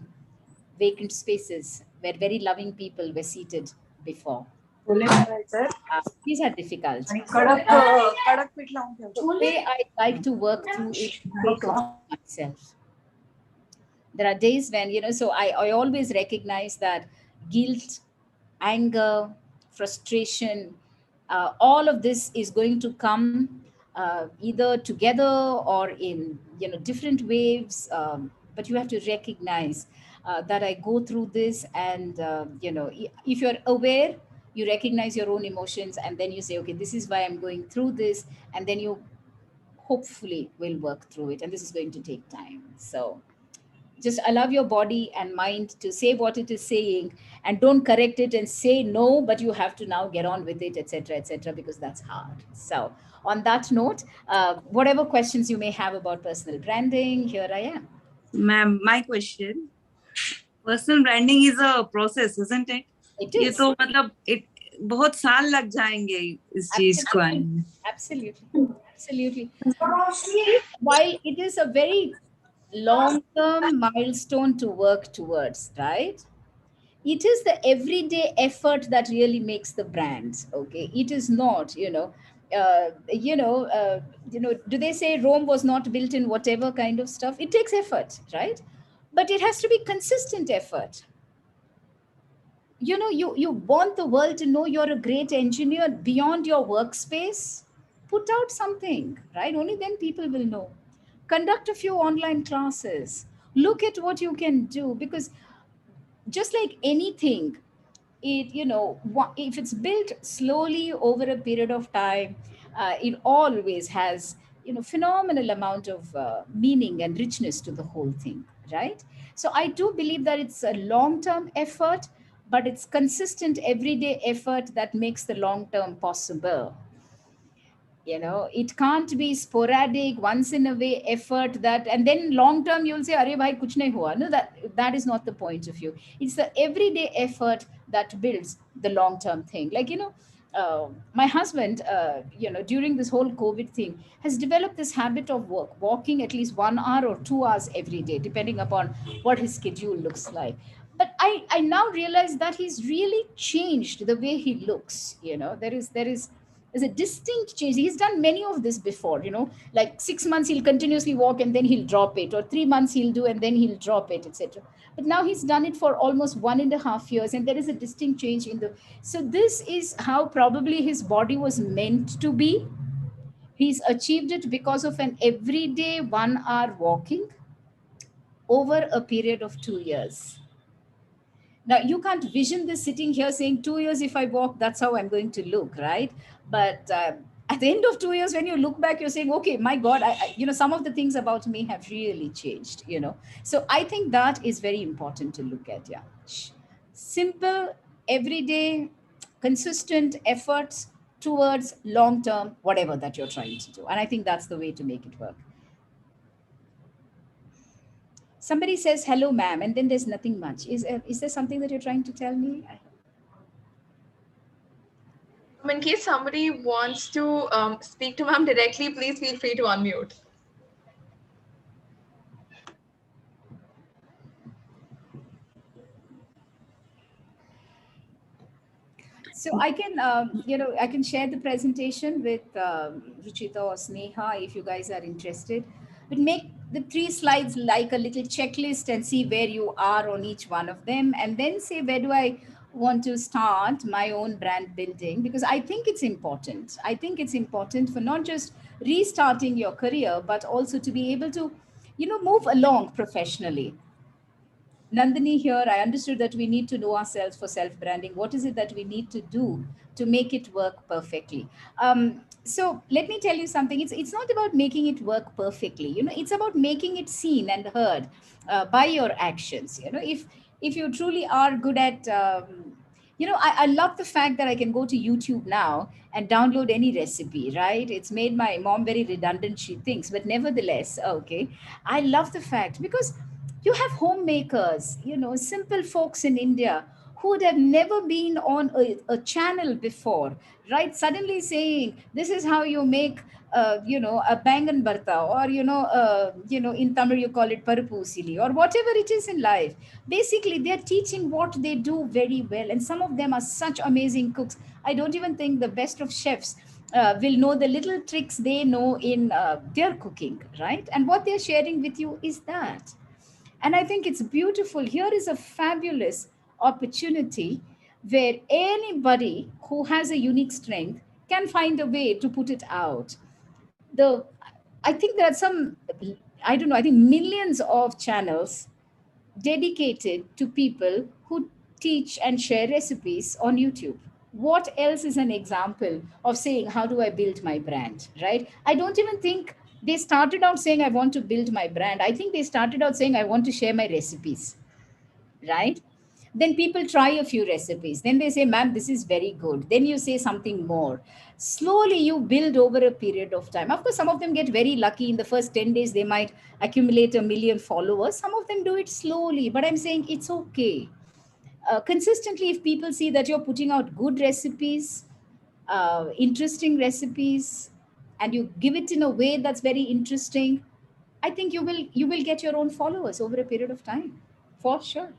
vacant spaces where very loving people were seated before. These are difficult. The way I like to work through it is patient with myself. There are days when, so I always recognize that guilt, anger, frustration, all of this is going to come either together or in, different waves. But you have to recognize that I go through this. And, if you're aware, you recognize your own emotions, and then you say, okay, this is why I'm going through this. And then you hopefully will work through it. And this is going to take time. So just allow your body and mind to say what it is saying, and don't correct it and say no, but you have to now get on with it, etc., because that's hard. So on that note, whatever questions you may have about personal branding, here I am. Ma'am, my question, personal branding is a process, isn't it? It ये is. तो मतलब बहुत साल लग जाएंगे इस चीज को आने में. Absolutely. While it is a very long-term milestone to work towards, right? It is the everyday effort that really makes the brand. Okay, it is not, do they say Rome was not built in whatever kind of stuff? It takes effort, right? But it has to be consistent effort. You want the world to know you're a great engineer beyond your workspace. Put out something, right? Only then people will know. Conduct a few online classes. Look at what you can do, because just like anything, if it's built slowly over a period of time, it always has phenomenal amount of meaning and richness to the whole thing, right? So I do believe that it's a long term effort, but it's consistent everyday effort that makes the long term possible. It can't be sporadic, once in a way effort that, and then long term you'll say, "Arey bhai, kuch nahi hua." No, that is not the point of view. It's the everyday effort that builds the long term thing. Like, my husband, during this whole COVID thing, has developed this habit of walking at least 1 hour or 2 hours every day, depending upon what his schedule looks like. But I now realize that he's really changed the way he looks. There's a distinct change. He's done many of this before, like 6 months he'll continuously walk and then he'll drop it, or 3 months he'll do and then he'll drop it, etc. But now he's done it for almost 1.5 years, and there is a distinct change in the. So this is how probably his body was meant to be. He's achieved it because of an everyday 1 hour walking. over a period of 2 years. Now, you can't vision this sitting here saying 2 years, if I walk, that's how I'm going to look, right? But at the end of 2 years, when you look back, you're saying, okay, my God, some of the things about me have really changed. So I think that is very important to look at, yeah. Simple, everyday, consistent efforts towards long term, whatever that you're trying to do. And I think that's the way to make it work. Somebody says hello ma'am, and then there's nothing much. Is there something that you're trying to tell me? In case somebody wants to speak to ma'am directly, please feel free to unmute. So I can, I can share the presentation with Ruchita or Sneha if you guys are interested. But make the 3 slides like a little checklist and see where you are on each one of them, and then say, where do I want to start my own brand building? Because I think it's important. I think it's important for not just restarting your career, but also to be able to, move along professionally. Nandini here, I understood that we need to know ourselves for self branding. What is it that we need to do to make it work perfectly? So let me tell you something. It's not about making it work perfectly. It's about making it seen and heard by your actions. If you truly are good at I love the fact that I can go to YouTube now and download any recipe, right? It's made my mom very redundant, she thinks, but nevertheless, okay. I love the fact because you have homemakers, simple folks in India who would have never been on a channel before, right? Suddenly saying, this is how you make, a bangan barta, or, in Tamil you call it parupusili, or whatever it is in life. Basically, they're teaching what they do very well. And some of them are such amazing cooks. I don't even think the best of chefs will know the little tricks they know in their cooking, right? And what they're sharing with you is that. And I think it's beautiful. Here is a fabulous opportunity where anybody who has a unique strength can find a way to put it out. I think there are some, I don't know, I think millions of channels dedicated to people who teach and share recipes on YouTube. What else is an example of saying, how do I build my brand, right? I don't even think they started out saying, I want to build my brand. I think they started out saying, I want to share my recipes, right? Then people try a few recipes. Then they say, ma'am, this is very good. Then you say something more. Slowly you build over a period of time. Of course, some of them get very lucky. In the first 10 days, they might accumulate 1 million followers. Some of them do it slowly, but I'm saying it's okay. Consistently, if people see that you're putting out good recipes, interesting recipes, and you give it in a way that's very interesting, I think you will get your own followers over a period of time, for sure.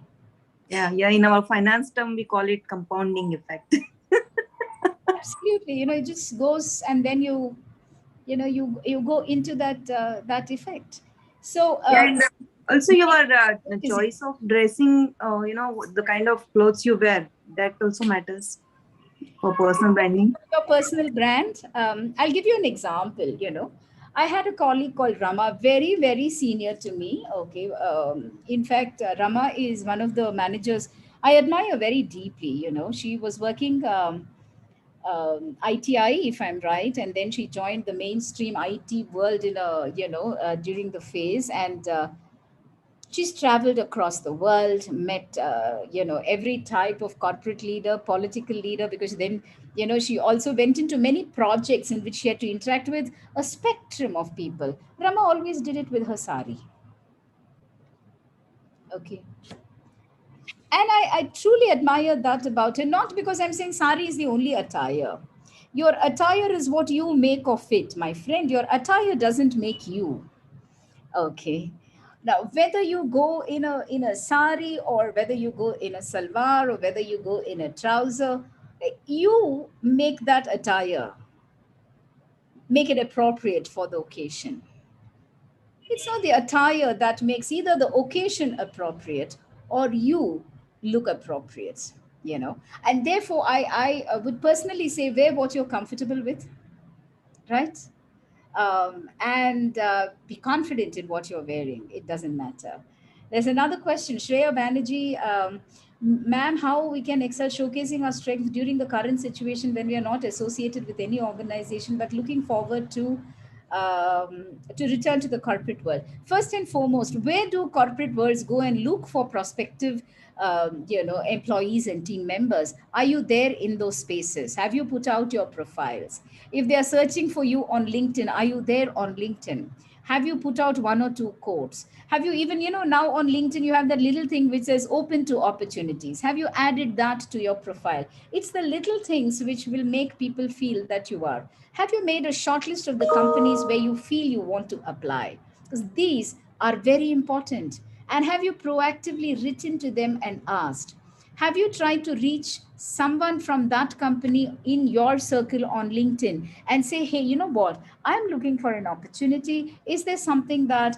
Yeah, yeah. In our finance term, we call it compounding effect. Absolutely, it just goes, and then you go into that effect. So Yeah, and also your is it choice of dressing, the kind of clothes you wear, that also matters for personal branding. your personal brand? I'll give you an example. I had a colleague called Rama, very, very senior to me. Okay. In fact, Rama is one of the managers I admire very deeply. She was working ITI, if I'm right, and then she joined the mainstream IT world during the phase, and she's traveled across the world, met every type of corporate leader, political leader, because then she also went into many projects in which she had to interact with a spectrum of people. Rama always did it with her sari. Okay. And I truly admire that about her, not because I'm saying sari is the only attire. Your attire is what you make of it, my friend. Your attire doesn't make you. Okay. Now, whether you go in a sari, or whether you go in a salwar, or whether you go in a trouser, you make that attire, make it appropriate for the occasion. It's not the attire that makes either the occasion appropriate or you look appropriate. And therefore, I would personally say, wear what you're comfortable with, right? And be confident in what you're wearing. It doesn't matter. There's another question. Shreya Banerjee, ma'am, how we can excel showcasing our strengths during the current situation when we are not associated with any organization, but looking forward to return to the corporate world. First and foremost, where do corporate worlds go and look for prospective, employees and team members? Are you there in those spaces? Have you put out your profiles? If they are searching for you on LinkedIn, are you there on LinkedIn? Have you put out one or two quotes? Have you even, now on LinkedIn, you have that little thing which says open to opportunities. Have you added that to your profile? It's the little things which will make people feel that you are. Have you made a short list of the companies where you feel you want to apply? Because these are very important. And have you proactively written to them and asked? Have you tried to reach someone from that company in your circle on LinkedIn and say, hey, you know what? I'm looking for an opportunity. Is there something that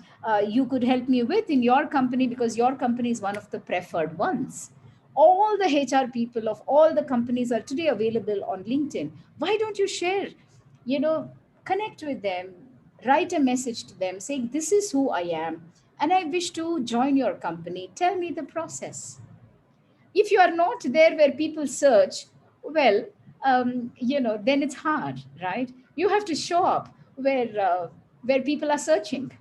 you could help me with in your company because your company is one of the preferred ones? All the HR people of all the companies are today available on LinkedIn. Why don't you share? You know, connect with them, write a message to them saying, this is who I am and I wish to join your company. Tell me the process. If you are not there where people search, well, then it's hard, right? You have to show up where people are searching,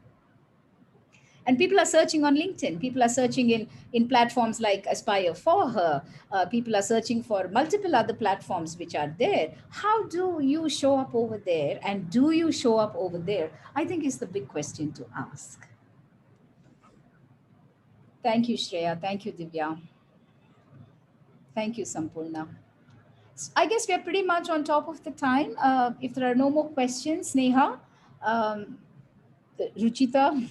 and people are searching on LinkedIn. People are searching in platforms like Aspire for Her. People are searching for multiple other platforms which are there. How do you show up over there, and do you show up over there? I think is the big question to ask. Thank you, Shreya. Thank you, Divya. Thank you, Sampurna. I guess we're pretty much on top of the time. If there are no more questions, Neha, um, Ruchita.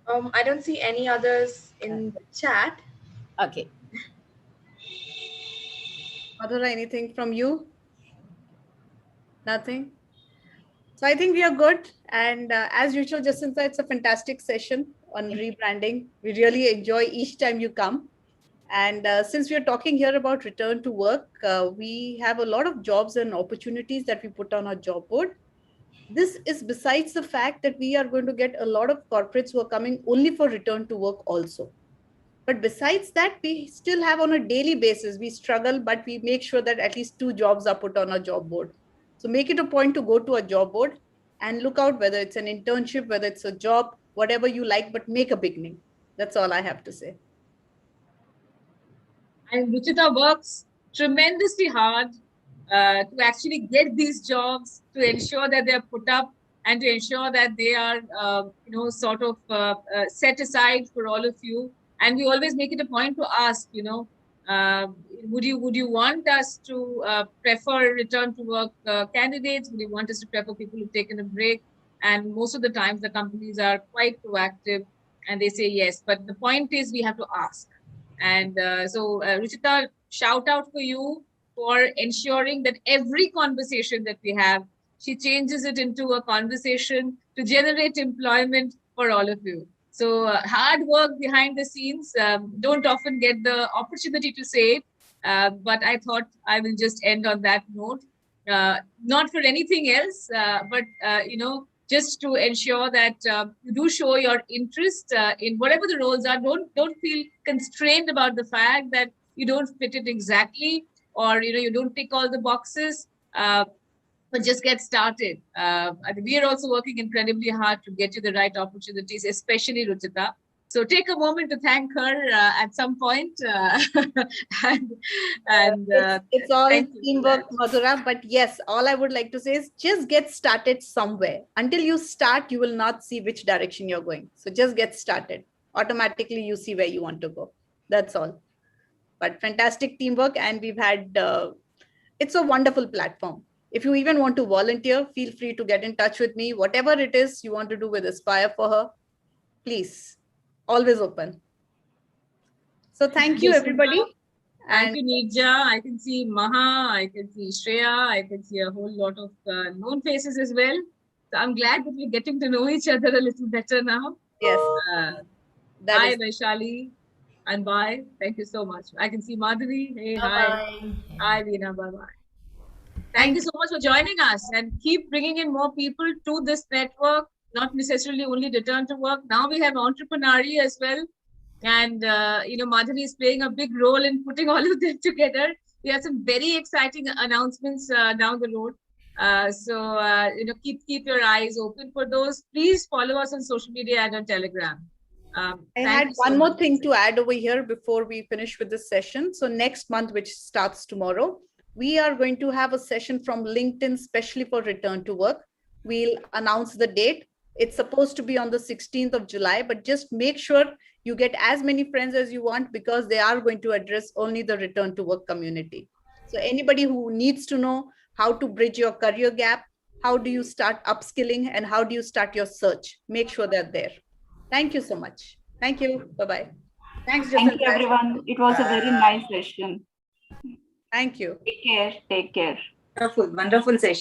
I don't see any others in the chat. Okay. Madhura, anything from you? Nothing? So I think we are good. And as usual, Jacintha, it's a fantastic session on rebranding. We really enjoy each time you come. And since we are talking here about return to work, we have a lot of jobs and opportunities that we put on our job board. This is besides the fact that we are going to get a lot of corporates who are coming only for return to work also. But besides that, we still have on a daily basis, we struggle, but we make sure that at least 2 jobs are put on our job board. So make it a point to go to a job board and look out whether it's an internship, whether it's a job, whatever you like, but make a beginning. That's all I have to say. And Ruchita works tremendously hard to actually get these jobs, to ensure that they're put up and to ensure that they are, sort of set aside for all of you. And we always make it a point to ask, would you want us to prefer return to work candidates? Would you want us to prefer people who've taken a break? And most of the times the companies are quite proactive and they say yes. But the point is we have to ask. And Ruchita, shout out for you for ensuring that every conversation that we have, she changes it into a conversation to generate employment for all of you. So hard work behind the scenes. Don't often get the opportunity to say it, but I thought I will just end on that note. Not for anything else, but just to ensure that you do show your interest in whatever the roles are. Don't feel constrained about the fact that you don't fit it exactly, or you don't tick all the boxes. But just get started. I think we are also working incredibly hard to get you the right opportunities, especially Ruchita. So take a moment to thank her at some point. It's all teamwork, Madhura. But yes, all I would like to say is just get started somewhere. Until you start, you will not see which direction you're going. So just get started. Automatically, you see where you want to go. That's all. But fantastic teamwork. And we've had, it's a wonderful platform. If you even want to volunteer, feel free to get in touch with me. Whatever it is you want to do with Aspire for Her, please, always open. So thank you, everybody. Thank you, Nija. I can see Maha, I can see Shreya, I can see a whole lot of known faces as well. So I'm glad that we're getting to know each other a little better now. Yes. Bye, Vaishali. And bye. Thank you so much. I can see Madhavi. Hey, hi. Hi, Veena. Bye-bye. Thank you so much for joining us, and keep bringing in more people to this network, not necessarily only return to work. Now we have entrepreneurial as well. And, Madhuri is playing a big role in putting all of them together. We have some very exciting announcements down the road. Keep your eyes open for those. Please follow us on social media and on Telegram. I Thank had you so one more much. thing to add over here before we finish with this session. So next month, which starts tomorrow, we are going to have a session from LinkedIn, specially for return to work. We'll announce the date. It's supposed to be on the 16th of July, but just make sure you get as many friends as you want, because they are going to address only the return to work community. So anybody who needs to know how to bridge your career gap, how do you start upskilling, and how do you start your search, make sure they're there. Thank you so much. Thank you. Bye-bye. Thanks, Thank you, Jacintha. everyone. It was a very nice session. Thank you. Take care. Take care. Wonderful, wonderful session.